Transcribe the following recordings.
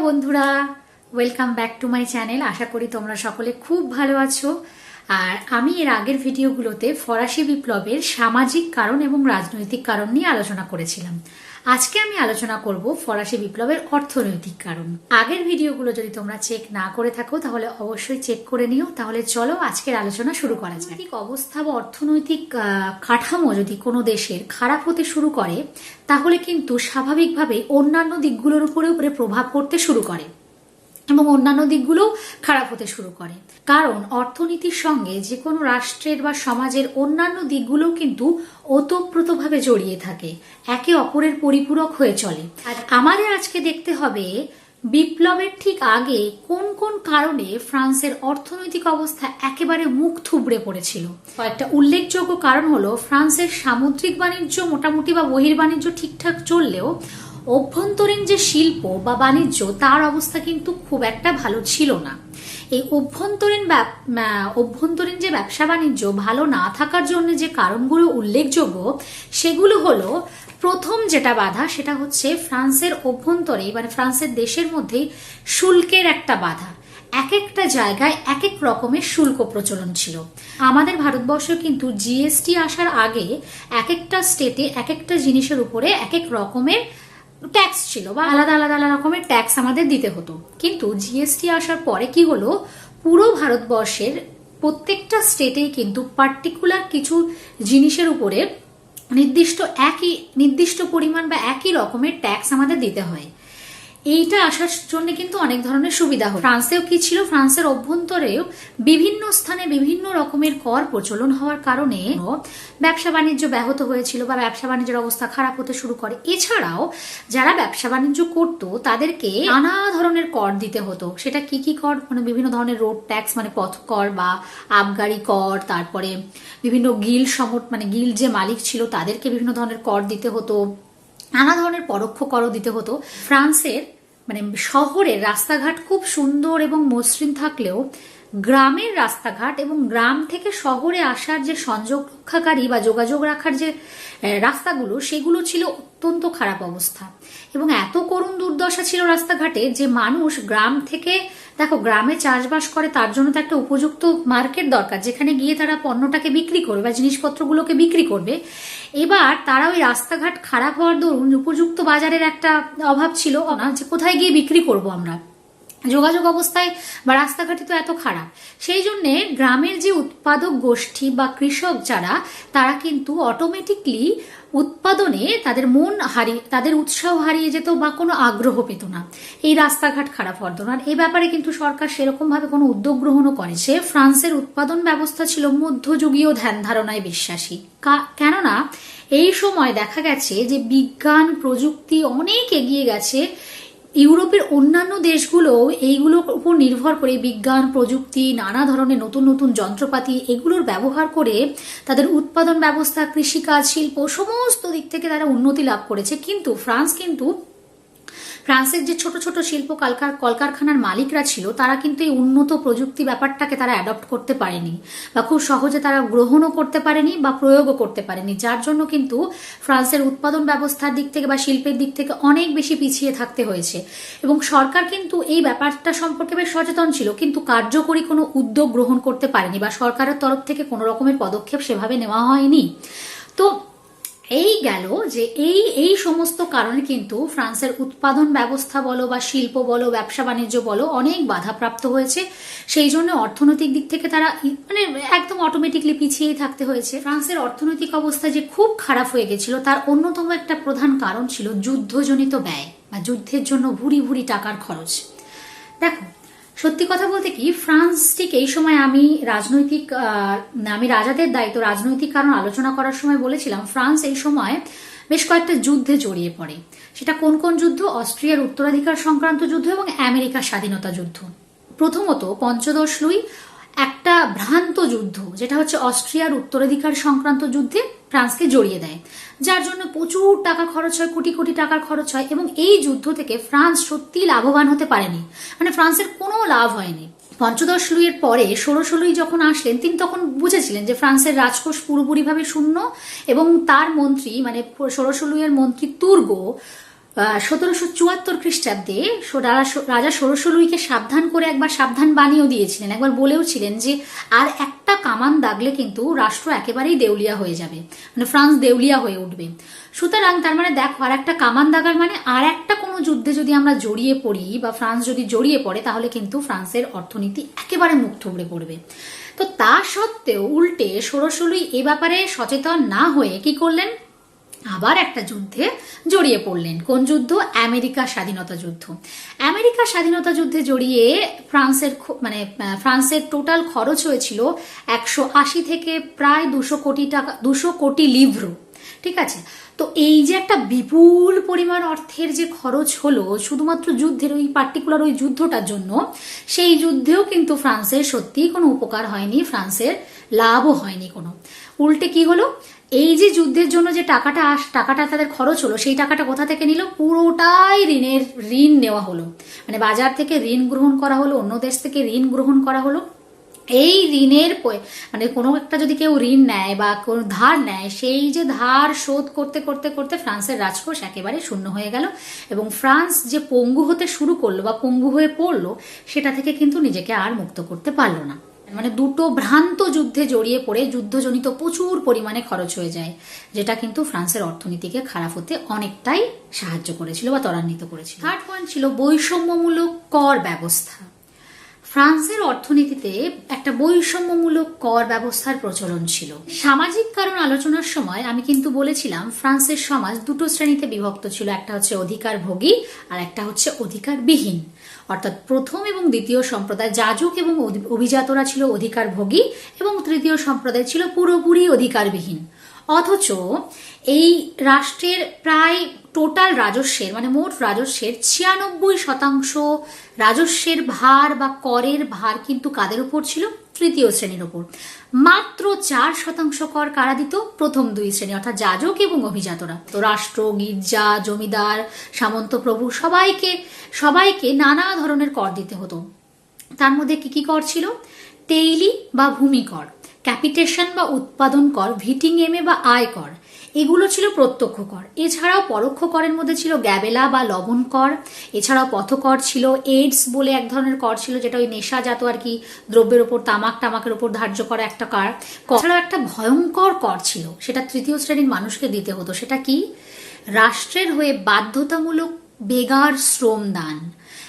বন্ধুরা, welcome back to my channel. আশা করি তোমরা সকলে খুব ভালো আছো। আর আমি এর আগের ভিডিওগুলোতে ফরাসি বিপ্লবের সামাজিক কারণ এবং রাজনৈতিক কারণ নিয়ে আলোচনা করেছিলাম। আজকে আমি আলোচনা করব ফরাসি বিপ্লবের অর্থনৈতিক কারণ। আগের ভিডিওগুলো যদি তোমরা চেক না করে থাকো তাহলে অবশ্যই চেক করে নিও। তাহলে চলো আজকের আলোচনা শুরু করা যায়। রাজনৈতিক অবস্থা বা অর্থনৈতিক কাঠামো যদি কোনো দেশের খারাপ হতে শুরু করে তাহলে কিন্তু স্বাভাবিকভাবে অন্যান্য দিকগুলোর উপরে প্রভাব পড়তে শুরু করে এবং অন্যান্য দিকগুলো খারাপ হতে শুরু করে। কারণ অর্থনীতির সঙ্গে যে কোনো রাষ্ট্রের বা সমাজের অন্যান্য দিকগুলোও কিন্তু ওতপ্রোতভাবে জড়িয়ে থাকে, একে অপরের পরিপূরক হয়ে চলে। আর আমাদের আজকে দেখতে হবে বিপ্লবের ঠিক আগে কোন কোন কারণে ফ্রান্সের অর্থনৈতিক অবস্থা একেবারে মুখ থুবড়ে পড়েছিল। কয়েকটা উল্লেখযোগ্য কারণ হলো, ফ্রান্সের সামুদ্রিক বাণিজ্য মোটামুটি বা বহির্বাণিজ্য ঠিকঠাক চললেও অভ্যন্তরীণ যে শিল্প বা বাণিজ্য তার অবস্থা কিন্তু খুব একটা ভালো ছিল না। এই অভ্যন্তরীণ যে ব্যবসা বাণিজ্য ভালো না থাকার জন্য যে কারণগুলো উল্লেখযোগ্য সেগুলো হলো, প্রথম যেটা বাধা সেটা হচ্ছে ফ্রান্সের অভ্যন্তরে মানে ফ্রান্সের দেশের মধ্যেই শুল্কের একটা বাধা। এক একটা জায়গায় এক এক রকমের শুল্ক প্রচলন ছিল। আমাদের ভারতবর্ষে কিন্তু জিএসটি আসার আগে এক একটা স্টেটে এক একটা জিনিসের উপরে এক এক রকমের ট্যাক্স ছিল বা আলাদা আলাদা রকমের ট্যাক্স আমাদের দিতে হতো। কিন্তু জিএসটি আসার পরে কি হলো, পুরো ভারতবর্ষের প্রত্যেকটা স্টেটেই কিন্তু পার্টিকুলার কিছু জিনিসের উপরে নির্দিষ্ট পরিমাণ বা একই রকমের ট্যাক্স আমাদের দিতে হয়। এইটা আসার জন্য কিন্তু অনেক ধরনের সুবিধা হয়। ফ্রান্সেও কি ছিল, ফ্রান্সের অভ্যন্তরেও বিভিন্ন স্থানে বিভিন্ন রকমের কর প্রচলন হওয়ার কারণে ব্যবসা বাণিজ্য ব্যাহত হয়েছিল বা ব্যবসা বাণিজ্যের অবস্থা খারাপ হতে শুরু করে। এছাড়াও যারা ব্যবসা বাণিজ্য করত তাদেরকে নানা ধরনের কর দিতে হতো। সেটা কি কি কর, মানে বিভিন্ন ধরনের রোড ট্যাক্স মানে পথ কর বা আবগারি কর, তারপরে বিভিন্ন গিল্ড যে মালিক ছিল তাদেরকে বিভিন্ন ধরনের কর দিতে হতো, নানা ধরনের পরোক্ষ করও দিতে হতো। ফ্রান্সের মানে শহরের রাস্তাঘাট খুব সুন্দর এবং মসৃণ থাকলেও গ্রামের রাস্তাঘাট এবং গ্রাম থেকে শহরে আসার যে সংযোগ রক্ষাকারী বা যোগাযোগ রাখার যে রাস্তাগুলো সেগুলো ছিল অত্যন্ত খারাপ অবস্থা। এবং এত করুণ দুর্দশা ছিল রাস্তাঘাটে যে মানুষ গ্রাম থেকে, দেখো গ্রামে চাষবাস করে তার জন্য তো একটা উপযুক্ত মার্কেট দরকার যেখানে গিয়ে তারা পণ্যটাকে বিক্রি করবে বা জিনিসপত্রগুলোকে বিক্রি করবে। এবার তারা ওই রাস্তাঘাট খারাপ হওয়ার দরুন উপযুক্ত বাজারের একটা অভাব ছিল না, যে কোথায় গিয়ে বিক্রি করব আমরা, যোগাযোগ অবস্থায় বা রাস্তাঘাটে তো এত খারাপ। সেই জন্যে গ্রামের যে উৎপাদক গোষ্ঠী বা কৃষক যারা, তারা কিন্তু অটোমেটিকলি উৎপাদনে তাদের উৎসাহ হারিয়ে যেত বা কোনো আগ্রহ পেত না এই রাস্তাঘাট খারাপ হওয়ার দরুন। আর এই ব্যাপারে কিন্তু সরকার সেরকম ভাবে কোনো উদ্যোগ গ্রহণও করেছে। ফ্রান্সের উৎপাদন ব্যবস্থা ছিল মধ্যযুগীয় ধ্যান ধারণায় বিশ্বাসী। কেননা এই সময় দেখা গেছে যে বিজ্ঞান প্রযুক্তি অনেক এগিয়ে গেছে। ইউরোপের অন্যান্য দেশগুলো এইগুলোর উপর নির্ভর করে বিজ্ঞান প্রযুক্তি, নানা ধরনের নতুন নতুন যন্ত্রপাতি এগুলোর ব্যবহার করে তাদের উৎপাদন ব্যবস্থা, কৃষিকাজ, শিল্প সমস্ত দিক থেকে তারা উন্নতি লাভ করেছে। কিন্তু ফ্রান্সের যে ছোট ছোট শিল্প কলকারখানার মালিকরা ছিল তারা কিন্তু এই উন্নত প্রযুক্তি ব্যাপারটাকে তারা অ্যাডপ্ট করতে পারেনি বা খুব সহজে তারা গ্রহণও করতে পারেনি বা প্রয়োগও করতে পারেনি, যার জন্য কিন্তু ফ্রান্সের উৎপাদন ব্যবস্থার দিক থেকে বা শিল্পের দিক থেকে অনেক বেশি পিছিয়ে থাকতে হয়েছে। এবং সরকার কিন্তু এই ব্যাপারটা সম্পর্কে বেশ সচেতন ছিল, কিন্তু কার্যকরী কোনো উদ্যোগ গ্রহণ করতে পারেনি বা সরকারের তরফ থেকে কোনো রকমের পদক্ষেপ সেভাবে নেওয়া হয়নি। তো এই গেল যে এই সমস্ত কারণে কিন্তু ফ্রান্সের উৎপাদন ব্যবস্থা বলো বা শিল্প বলো, ব্যবসা বাণিজ্য বলো অনেক বাধাপ্রাপ্ত হয়েছে। সেই জন্য অর্থনৈতিক দিক থেকে তারা মানে একদম অটোমেটিকলি পিছিয়েই থাকতে হয়েছে। ফ্রান্সের অর্থনৈতিক অবস্থা যে খুব খারাপ হয়ে গেছিল তার অন্যতম একটা প্রধান কারণ ছিল যুদ্ধজনিত ব্যয় বা যুদ্ধের জন্য ভুরি ভুরি টাকার খরচ। দেখো সত্যি কথা বলতে কি, ফ্রান্স ঠিক এই সময় আমি রাজাদের দায়িত্ব রাজনৈতিক কারণ আলোচনা করার সময় বলেছিলাম, ফ্রান্স এই সময় বেশ কয়েকটা যুদ্ধে জড়িয়ে পড়ে। সেটা কোন কোন যুদ্ধ? অস্ট্রিয়ার উত্তরাধিকার সংক্রান্ত যুদ্ধ এবং আমেরিকার স্বাধীনতা যুদ্ধ। প্রথমত পঞ্চদশ লুই একটা ভ্রান্ত যুদ্ধ, যেটা হচ্ছে অস্ট্রিয়ার উত্তরাধিকার সংক্রান্ত যুদ্ধে ফ্রান্সকে জড়িয়ে দেয়, যার জন্য প্রচুর টাকা খরচ হয়, কোটি কোটি টাকার খরচ হয়। এবং এই যুদ্ধ থেকে ফ্রান্স সত্যি লাভবান হতে পারেনি, মানে ফ্রান্সের কোনো লাভ হয়নি। পঞ্চদশ লুইয়ের পরে ষোড়শ লুই যখন আসলেন তিনি তখন বুঝেছিলেন যে ফ্রান্সের রাজকোষ পুরোপুরিভাবে শূন্য এবং তার মন্ত্রী মানে ষোড়শ লুইয়ের মন্ত্রী তুর্গো 1774 খ্রিস্টাব্দে রাজা ষোড়শ লুইকে সাবধান করে একবার সাবধান বাণীও দিয়েছিলেন, একবার বলেও ছিলেন যে আর একটা কামান দাগলে কিন্তু রাষ্ট্র একেবারেই দেউলিয়া হয়ে যাবে, মানে ফ্রান্স দেউলিয়া হয়ে উঠবে। সুতরাং তার মানে দেখো, আর একটা কামান দাগার মানে আর একটা কোনো যুদ্ধে যদি আমরা জড়িয়ে পড়ি বা ফ্রান্স যদি জড়িয়ে পড়ে, তাহলে কিন্তু ফ্রান্সের অর্থনীতি একেবারে মুখ থুবড়ে পড়বে। তো তা সত্ত্বেও উল্টে ষোড়শ লুই এ ব্যাপারে সচেতন না হয়ে কি করলেন, আবার একটা যুদ্ধে জড়িয়ে পড়লেন। কোন যুদ্ধ? আমেরিকা স্বাধীনতা যুদ্ধ। আমেরিকা স্বাধীনতা যুদ্ধে জড়িয়ে ফ্রান্সের টোটাল খরচ হয়েছিল 180 থেকে প্রায় 200 কোটি টাকা, 200 কোটি লিভ্রো। ঠিক আছে, তো এই যে একটা বিপুল পরিমাণ অর্থের যে খরচ হলো শুধুমাত্র যুদ্ধের ওই পার্টিকুলার ওই যুদ্ধটার জন্য, সেই যুদ্ধেও কিন্তু ফ্রান্সের সত্যিই কোনো উপকার হয়নি, ফ্রান্সের লাভও হয়নি কোনো। উল্টে কি হলো, এই যে যুদ্ধের জন্য যে টাকাটা তাদের খরচ হলো, সেই টাকাটা কোথা থেকে নিল? পুরোটাই ঋণ নেওয়া হলো, মানে বাজার থেকে ঋণ গ্রহণ করা হলো, অন্য দেশ থেকে ঋণ গ্রহণ করা হলো। এই ঋণের মানে কোনো একটা যদি কেউ ঋণ নেয় বা কোনো ধার নেয়, সেই যে ধার শোধ করতে করতে করতে ফ্রান্সের রাজকোষ একেবারে শূন্য হয়ে গেল, এবং ফ্রান্স যে পঙ্গু হতে শুরু করলো বা পঙ্গু হয়ে পড়লো, সেটা থেকে কিন্তু নিজেকে আর মুক্ত করতে পারলো না। মানে দুটো ভ্রান্ত যুদ্ধে জড়িয়ে পড়ে যুদ্ধজনিত প্রচুর পরিমাণে খরচ হয়ে যায়, যেটা কিন্তু ফ্রান্সের অর্থনীতিকে খারাপ হতে অনেকটাই সাহায্য করেছিল বা ত্বরান্বিত করেছিল। থার্ড পয়েন্ট ছিল বৈষম্যমূলক কর ব্যবস্থা। ফ্রান্সের অর্থনীতিতে একটা বৈষম্যমূলক কর ব্যবস্থার প্রচলন ছিল। সামাজিক কারণ আলোচনার সময় আমি কিন্তু বলেছিলাম ফ্রান্সের সমাজ দুটো শ্রেণীতে বিভক্ত ছিল, একটা হচ্ছে অধিকারভোগী আর একটা হচ্ছে অধিকারবিহীন। অর্থাৎ প্রথম এবং দ্বিতীয় সম্প্রদায়, যাজক এবং অভিজাতরা ছিল অধিকারভোগী এবং তৃতীয় সম্প্রদায় ছিল পুরোপুরি অধিকারবিহীন। অথচ এই রাষ্ট্রের প্রায় টোটাল রাজস্বের, মানে মোট রাজস্বের 96% রাজস্বের ভার বা করের ভার কিন্তু কাদের উপর ছিল? তৃতীয় শ্রেণীর উপর। মাত্র 4% কর কারা দিত? প্রথম দুই শ্রেণী, অর্থাৎ যাজক এবং অভিজাতরা। তো রাষ্ট্র, গির্জা, জমিদার, সামন্ত প্রভু সবাইকে নানা ধরনের কর দিতে হতো। তার মধ্যে কি কি কর ছিল? টেইলি বা ভূমি কর, ক্যাপিটেশন বা উৎপাদন কর, ভিটিংএমে বা আয় কর, এগুলো ছিল প্রত্যক্ষ কর। এছাড়াও পরোক্ষ করের মধ্যে ছিল গ্যাবেলা বা লবণ কর। এছাড়াও পথকর ছিল, এইডস বলে এক ধরনের কর ছিল, যেটা ওই নেশাজাত আর কি দ্রব্যের ওপর, টামাকের ওপর ধার্য করা একটা কর। এছাড়াও একটা ভয়ঙ্কর কর ছিল, সেটা তৃতীয় শ্রেণীর মানুষকে দিতে হতো। সেটা কি? রাষ্ট্রের হয়ে বাধ্যতামূলক বেগার শ্রম দান।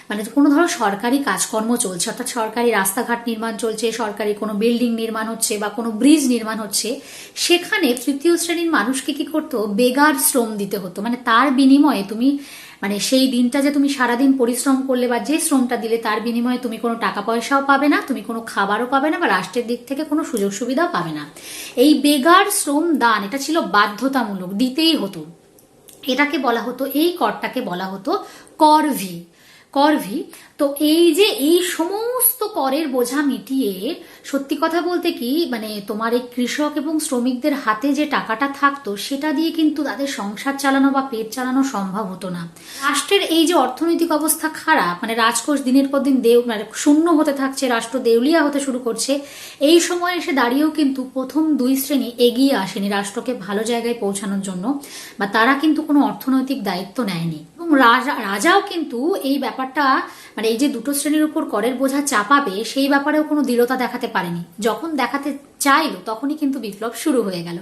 মানে কোনো ধরো সরকারি কাজকর্ম চলছে, অর্থাৎ সরকারি রাস্তাঘাট নির্মাণ চলছে, সরকারি কোনো বিল্ডিং নির্মাণ হচ্ছে বা কোনো ব্রিজ নির্মাণ হচ্ছে, সেখানে তৃতীয় শ্রেণীর মানুষকে কি করতো? বেগার শ্রম দিতে হতো। মানে তার বিনিময়ে তুমি, মানে সেই দিনটা যে তুমি সারাদিন পরিশ্রম করলে বা যে শ্রমটা দিলে, তার বিনিময়ে তুমি কোনো টাকা পয়সাও পাবে না, তুমি কোনো খাবারও পাবে না, বা রাষ্ট্রের দিক থেকে কোনো সুযোগ সুবিধাও পাবে না। এই বেগার শ্রম দান, এটা ছিল বাধ্যতামূলক, দিতেই হতো। এটাকে বলা হতো, এই করটাকে বলা হতো করভি। তো এই যে এই সমস্ত করের বোঝা মিটিয়ে, সত্যি কথা বলতে কি, মানে তোমার এই কৃষক এবং শ্রমিকদের হাতে যে টাকাটা থাকতো, সেটা দিয়ে কিন্তু তাদের সংসার চালানো বা পেট চালানো সম্ভব হতো না। রাষ্ট্রের এই যে অর্থনৈতিক অবস্থা খারাপ, মানে রাজকোষ দিনের পর দিন মানে শূন্য হতে থাকছে, রাষ্ট্র দেউলিয়া হতে শুরু করছে, এই সময় এসে দাঁড়িয়েও কিন্তু প্রথম দুই শ্রেণী এগিয়ে আসেনি রাষ্ট্রকে ভালো জায়গায় পৌঁছানোর জন্য, বা তারা কিন্তু কোনো অর্থনৈতিক দায়িত্ব নেয়নি। এবং রাজাও কিন্তু এই ব্যাপারটা, মানে এই যে দুটো শ্রেণীর উপর করের বোঝা চাপাবে, সেই ব্যাপারেও কোনো দৃঢ়তা দেখাতে পারেনি। যখন দেখাতে চাইলো তখনই কিন্তু বিপ্লব শুরু হয়ে গেল।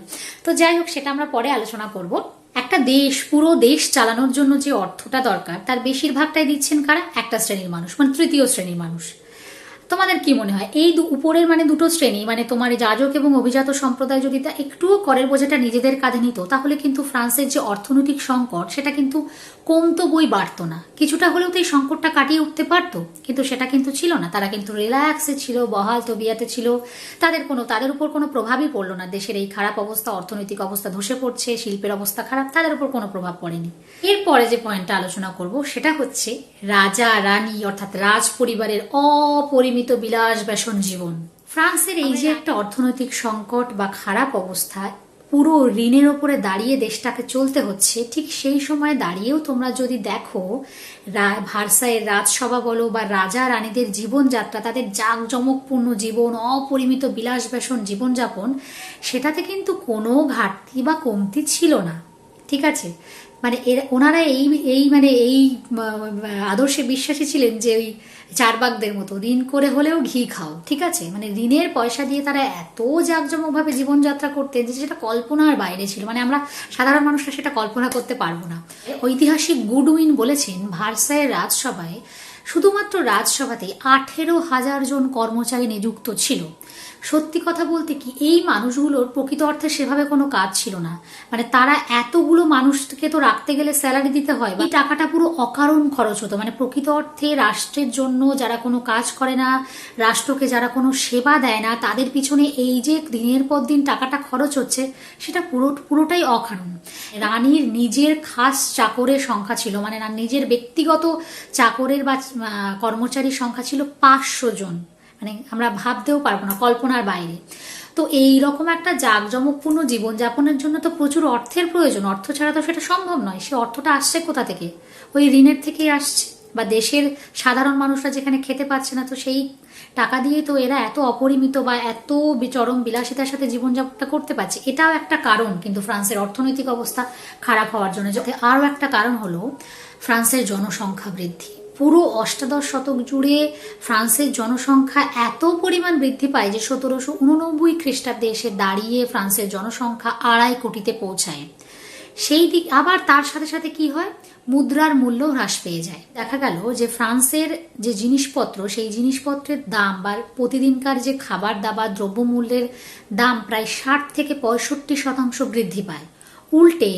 তো যাই হোক, সেটা আমরা পরে আলোচনা করব। একটা দেশ, পুরো দেশ চালানোর জন্য যে অর্থটা দরকার, তার বেশিরভাগটাই দিচ্ছেন কারা? একটা শ্রেণীর মানুষ, মানে তৃতীয় শ্রেণীর মানুষ। তোমাদের কি মনে হয়, এই উপরের মানে দুটো শ্রেণী, মানে তোমার যাজক এবং অভিজাত সম্প্রদায় যদি তা একটুও করের বোঝাটা নিজেদের কাঁধে নিত, তাহলে কিন্তু ফ্রান্সের যে অর্থনৈতিক সংকট, সেটা কিন্তু কমতো বই বাড়তো না। কিছুটা হলেও তো এই সংকটটা কাটিয়ে উঠতে পারতো, কিন্তু সেটা কিন্তু ছিল না। তারা কিন্তু রিল্যাক্সে ছিল, বহাল তবিয়াতে ছিল, তাদের উপর কোনো প্রভাবই পড়লো না। দেশের এই খারাপ অবস্থা, অর্থনৈতিক অবস্থা ধসে পড়ছে, শিল্পের অবস্থা খারাপ, তাদের উপর কোনো প্রভাব পড়েনি। এরপরে যে পয়েন্টটা আলোচনা করব, সেটা হচ্ছে রাজা রানী, অর্থাৎ রাজ পরিবারের অপরিমিত বিলাস ব্যসন জীবন। ফ্রান্সের এই যে একটা অর্থনৈতিক সংকট বা খারাপ অবস্থা, পুরো ঋণের ওপরে দাঁড়িয়ে দেশটাকে চলতে হচ্ছে, ঠিক সেই সময় দাঁড়িয়েও তোমরা যদি দেখো ভার্সাইয়ের রাজসভা বলো বা রাজা রানীদের জীবনযাত্রা, তাদের জাঁকজমকপূর্ণ জীবন, অপরিমিত বিলাস ব্যসন জীবনযাপন, সেটাতে কিন্তু কোনো ঘাটতি বা কমতি ছিল না। ঠিক আছে, মানে ওনারা এই এই মানে এই আদর্শে বিশ্বাসী ছিলেন যে ওই চারবাকদের মতো ঋণ করে হলেও ঘি খাও, ঠিক আছে, মানে ঋণের পয়সা দিয়ে তারা এত জাঁকজমকভাবে জীবনযাত্রা করতেন যে সেটা কল্পনার বাইরে ছিল, মানে আমরা সাধারণ মানুষরা সেটা কল্পনা করতে পারবো না। ঐতিহাসিক গুডউইন বলেছেন ভার্সাইয়ের রাজসভায়, শুধুমাত্র রাজসভাতেই 18,000 জন কর্মচারী নিযুক্ত ছিল। সত্যি কথা বলতে কি, এই মানুষগুলোর প্রকৃত অর্থে সেভাবে কোনো কাজ ছিল না, মানে তারা এতগুলো মানুষকে তো রাখতে গেলে স্যালারি দিতে হয়, এই টাকাটা পুরো অকারণ খরচ হতো। মানে প্রকৃত অর্থে রাষ্ট্রের জন্য যারা কোনো কাজ করে না, রাষ্ট্রকে যারা কোনো সেবা দেয় না, তাদের পিছনে এই যে দিনের পর দিন টাকাটা খরচ হচ্ছে সেটা পুরোটাই অকারণ। রানীর নিজের খাস চাকরের সংখ্যা ছিল, মানে নিজের ব্যক্তিগত চাকরের বা কর্মচারীর সংখ্যা ছিল 500 জন, মানে আমরা ভাবতেও পারবো না, কল্পনার বাইরে। তো এই রকম একটা জাঁকজমকপূর্ণ জীবনযাপনের জন্য তো প্রচুর অর্থের প্রয়োজন, অর্থ ছাড়া তো সেটা সম্ভব নয়। সে অর্থটা আসছে কোথা থেকে? ওই ঋণের থেকেই আসছে, বা দেশের সাধারণ মানুষরা যেখানে খেতে পাচ্ছে না, তো সেই টাকা দিয়ে তো এরা এত অপরিমিত বা এত চরম বিলাসিতার সাথে জীবনযাপনটা করতে পারছে। এটাও একটা কারণ কিন্তু ফ্রান্সের অর্থনৈতিক অবস্থা খারাপ হওয়ার জন্য। যাতে আরও একটা কারণ হলো ফ্রান্সের জনসংখ্যা বৃদ্ধি। পুরো অষ্টাদশ শতক জুড়ে ফ্রান্সের জনসংখ্যা এত পরিমাণ বৃদ্ধি পায় যে 1789 খ্রিস্টাব্দে এসে দাঁড়িয়ে ফ্রান্সের জনসংখ্যা 2.5 কোটিতে পৌঁছায়। সেই দিক আবার তার সাথে সাথে কি হয়, মুদ্রার মূল্য হ্রাস পেয়ে যায়। দেখা গেল যে ফ্রান্সের যে জিনিসপত্র, সেই জিনিসপত্রের দাম বা প্রতিদিনকার যে খাবার দাবার দ্রব্যমূল্যের দাম প্রায় 60 থেকে 65% বৃদ্ধি পায়। উল্টে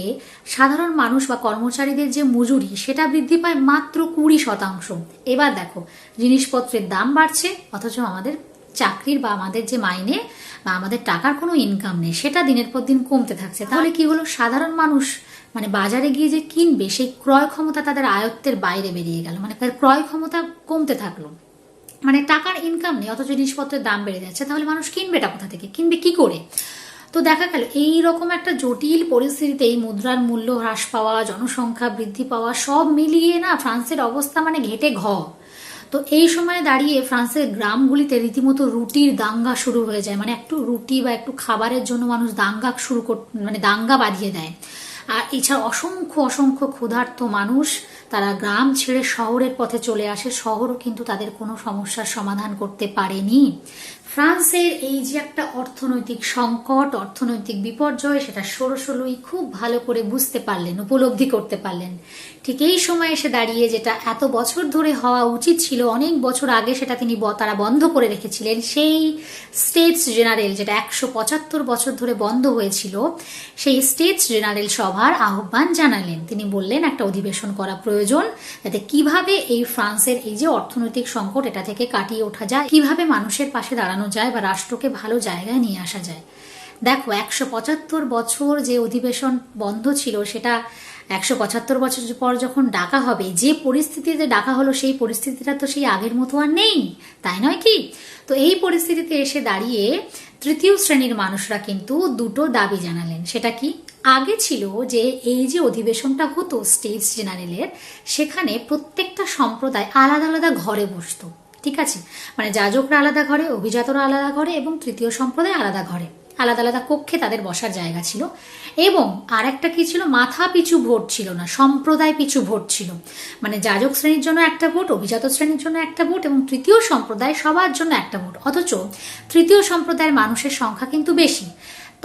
সাধারণ মানুষ বা কর্মচারীদের যে মজুরি সেটা বৃদ্ধি পায় মাত্র 20%। এবার দেখো, জিনিসপত্রের দাম বাড়ছে অথচ আমাদের চাকরির বা আমাদের যে মাইনে বা আমাদের টাকার কোনো ইনকাম নেই, সেটা দিনের পর দিন কমতে থাকছে। তাহলে কি হলো, সাধারণ মানুষ মানে বাজারে গিয়ে যে কিনবে সেই ক্রয় ক্ষমতা তাদের আয়ত্তের বাইরে বেরিয়ে গেল, মানে তাদের ক্রয় ক্ষমতা কমতে থাকলো, মানে টাকার ইনকাম নেই অথচ জিনিসপত্রের দাম বেড়ে যাচ্ছে। তাহলে মানুষ কিনবেটা কোথা থেকে, কিনবে কি করে? তো দেখা গেল এই রকম একটা জটিল পরিস্থিতিতে এই মুদ্রার মূল্য হ্রাস পাওয়া, জনসংখ্যা বৃদ্ধি পাওয়া, সব মিলিয়ে না ফ্রান্সের অবস্থা মানে ঘেটে ঘ। তো এই সময় দাঁড়িয়ে ফ্রান্সের গ্রামগুলিতে রীতিমতো রুটির দাঙ্গা শুরু হয়ে যায়, মানে একটু রুটি বা একটু খাবারের জন্য মানুষ দাঙ্গা মানে দাঙ্গা বাঁধিয়ে দেয়। আর এছাড়া অসংখ্য অসংখ্য ক্ষুধার্ত মানুষ তারা গ্রাম ছেড়ে শহরের পথে চলে আসে। শহরও কিন্তু তাদের কোনো সমস্যার সমাধান করতে পারেনি। ফ্রান্সের এই যে একটা অর্থনৈতিক সংকট, অর্থনৈতিক বিপর্যয়, সেটা ষোড়শোলই খুব ভালো করে বুঝতে পারলেন, উপলব্ধি করতে পারলেন। ঠিক এই সময় এসে দাঁড়িয়ে যেটা এত বছর ধরে হওয়া উচিত ছিল, অনেক বছর আগে সেটা তারা বন্ধ করে রেখেছিলেন, সেই স্টেটস জেনারেল যেটা 175 বছর ধরে বন্ধ হয়েছিল, সেই স্টেটস জেনারেল সভার আহ্বান জানালেন। তিনি বললেন একটা অধিবেশন করা প্রয়োজন, যাতে কিভাবে এই ফ্রান্সের এই যে অর্থনৈতিক সংকট এটা থেকে কাটিয়ে ওঠা যায়, কিভাবে মানুষের পাশে দাঁড়ানো যায় বা রাষ্ট্রকে ভালো জায়গায় নিয়ে আসা যায়। দেখো 175 বছর যে অধিবেশন বন্ধ ছিল, সেটা 175 বছর পর যখন ডাকা হবে, যে পরিস্থিতিতে ডাকা হলো সেই পরিস্থিতিটা তো সেই আগের মতো আর নেই, তাই নয় কি? তো এই পরিস্থিতিতে এসে দাঁড়িয়ে তৃতীয় শ্রেণীর মানুষরা কিন্তু দুটো দাবি জানালেন। সেটা কি? আগে ছিল যে এই যে অধিবেশনটা হতো স্টেটস জেনারেলের, সেখানে প্রত্যেকটা সম্প্রদায় আলাদা আলাদা ঘরে বসতো, ঠিক আছে, মানে যাজকরা আলাদা ঘরে, অভিজাতরা আলাদা ঘরে এবং তৃতীয় সম্প্রদায় আলাদা ঘরে, আলাদা আলাদা কক্ষে তাদের বসার জায়গা ছিল। এবং আর একটা কি ছিল, মাথা পিছু ভোট ছিল না, সম্প্রদায় পিছু ভোট ছিল। মানে যাজক শ্রেণীর জন্য একটা ভোট, অভিজাত শ্রেণীর জন্য একটা ভোট এবং তৃতীয় সম্প্রদায় সবার জন্য একটা ভোট। অথচ তৃতীয় সম্প্রদায়ের মানুষের সংখ্যা কিন্তু বেশি।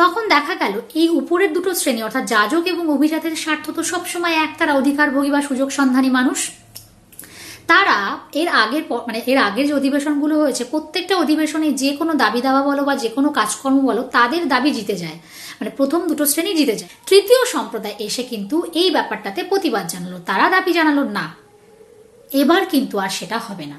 তখন দেখা গেল এই উপরের দুটো শ্রেণী অর্থাৎ যাজক এবং অভিজাতের স্বার্থ তো সবসময় এক, তারা অধিকারভোগী বা সুযোগ সন্ধানী মানুষ। তারা এর আগের যে অধিবেশনগুলো হয়েছে, প্রত্যেকটা অধিবেশনে যে কোনো দাবি দাওয়া বলো বা যে কোনো কাজকর্ম বলো, তাদের দাবি জিতে যায়, মানে প্রথম দুটো শ্রেণী জিতে যায়। তৃতীয় সম্প্রদায় এসে কিন্তু এই ব্যাপারটাতে প্রতিবাদ জানালো, তারা দাবি জানালো না, এবার কিন্তু আর সেটা হবে না।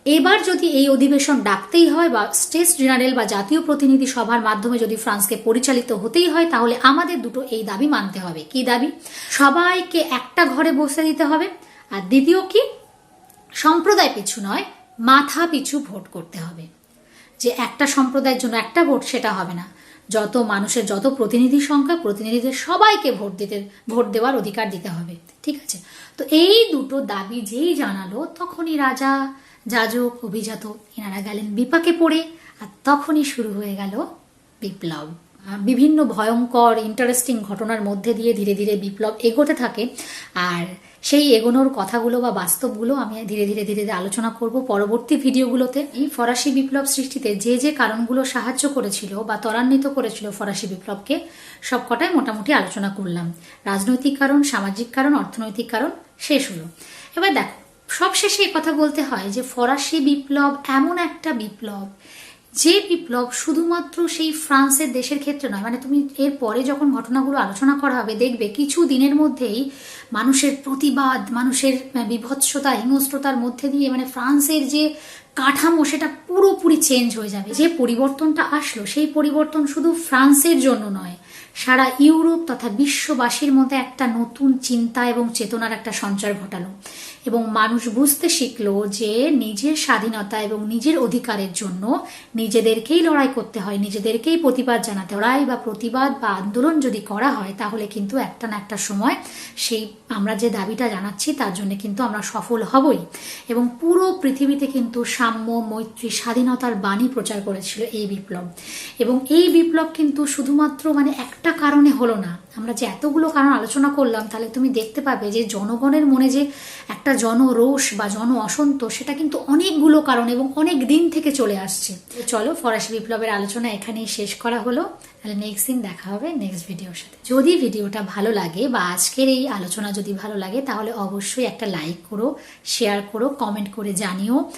এবার যদি এই অধিবেশন ডাকতেই হয় বা স্টেটস জেনারেল বা জাতীয় প্রতিনিধি সভার মাধ্যমে যদি ফ্রান্সকে পরিচালিত হতেই হয়, তাহলে আমাদের দুটো এই দাবি মানতে হবে। কি দাবি? সবাইকে একটা ঘরে বসে দিতে হবে, আর দ্বিতীয় কি, সম্প্রদায় পিছু নয়, মাথা পিছু ভোট করতে হবে। যে একটা সম্প্রদায়ের জন্য একটা ভোট, সেটা হবে না। যত মানুষের যত প্রতিনিধি সংখ্যা, প্রতিনিধিদের সবাইকে ভোট দেওয়ার অধিকার দিতে হবে, ঠিক আছে। তো এই দুটো দাবি যেই জানালো, তখনই রাজা, যাজক, অভিজাত এনারা গেলেন বিপাকে পড়ে, আর তখনই শুরু হয়ে গেল বিপ্লব। বিভিন্ন ভয়ঙ্কর ইন্টারেস্টিং ঘটনার মধ্যে দিয়ে ধীরে ধীরে বিপ্লব এগোতে থাকে। আর সেই এগোনোর কথাগুলো বা বাস্তবগুলো আমি ধীরে ধীরে ধীরে ধীরে আলোচনা করব পরবর্তী ভিডিওগুলোতে। এই ফরাসি বিপ্লব সৃষ্টিতে যে যে কারণগুলো সাহায্য করেছিল বা ত্বরান্বিত করেছিল ফরাসি বিপ্লবকে, সবকটাই মোটামুটি আলোচনা করলাম। রাজনৈতিক কারণ, সামাজিক কারণ, অর্থনৈতিক কারণ শেষ হলো। এবার দেখো, সবশেষে কথা বলতে হয় যে ফরাসি বিপ্লব এমন একটা বিপ্লব যে বিপ্লব শুধুমাত্র সেই ফ্রান্সের দেশের ক্ষেত্রে নয়, মানে তুমি এর পরে যখন ঘটনাগুলো আলোচনা করা হবে দেখবে কিছু দিনের মধ্যেই মানুষের প্রতিবাদ, মানুষের বিভৎসতা, হিংস্রতার মধ্যে দিয়ে মানে ফ্রান্সের যে কাঠামো সেটা পুরোপুরি চেঞ্জ হয়ে যাবে। যে পরিবর্তনটা আসলো সেই পরিবর্তন শুধু ফ্রান্সের জন্য নয়, সারা ইউরোপ তথা বিশ্ববাসীর মধ্যে একটা নতুন চিন্তা এবং চেতনার একটা সঞ্চার ঘটালো এবং মানুষ বুঝতে শিখলো যে নিজের স্বাধীনতা এবং নিজের অধিকারের জন্য নিজেদেরকেই লড়াই করতে হয়, নিজেদেরকেই প্রতিবাদ জানাতে হয়। লড়াই বা প্রতিবাদ বা আন্দোলন যদি করা হয় তাহলে কিন্তু একটা না একটা সময় সেই আমরা যে দাবিটা জানাচ্ছি তার জন্য কিন্তু আমরা সফল হবই। এবং পুরো পৃথিবীতে কিন্তু সাম্য, মৈত্রী, স্বাধীনতার বাণী প্রচার করেছিল এই বিপ্লব। এবং এই বিপ্লব কিন্তু শুধুমাত্র মানে একটা কারণে হলো না। আমরা যে এতগুলো কারণ আলোচনা করলাম তাহলে তুমি দেখতে পাবে যে জনগণের মনে যে একটা জনরোষ বা জন অসন্তোষ, সেটা কিন্তু অনেকগুলো কারণ এবং অনেক দিন থেকে চলে আসছে। চলো, ফরাসি বিপ্লবের আলোচনা এখানেই শেষ করা হলো। তাহলে নেক্সট দিন দেখা হবে নেক্সট ভিডিওর সাথে। যদি ভিডিওটা ভালো লাগে বা আজকের এই আলোচনা যদি ভালো লাগে তাহলে অবশ্যই একটা লাইক করো, শেয়ার করো, কমেন্ট করে জানিও।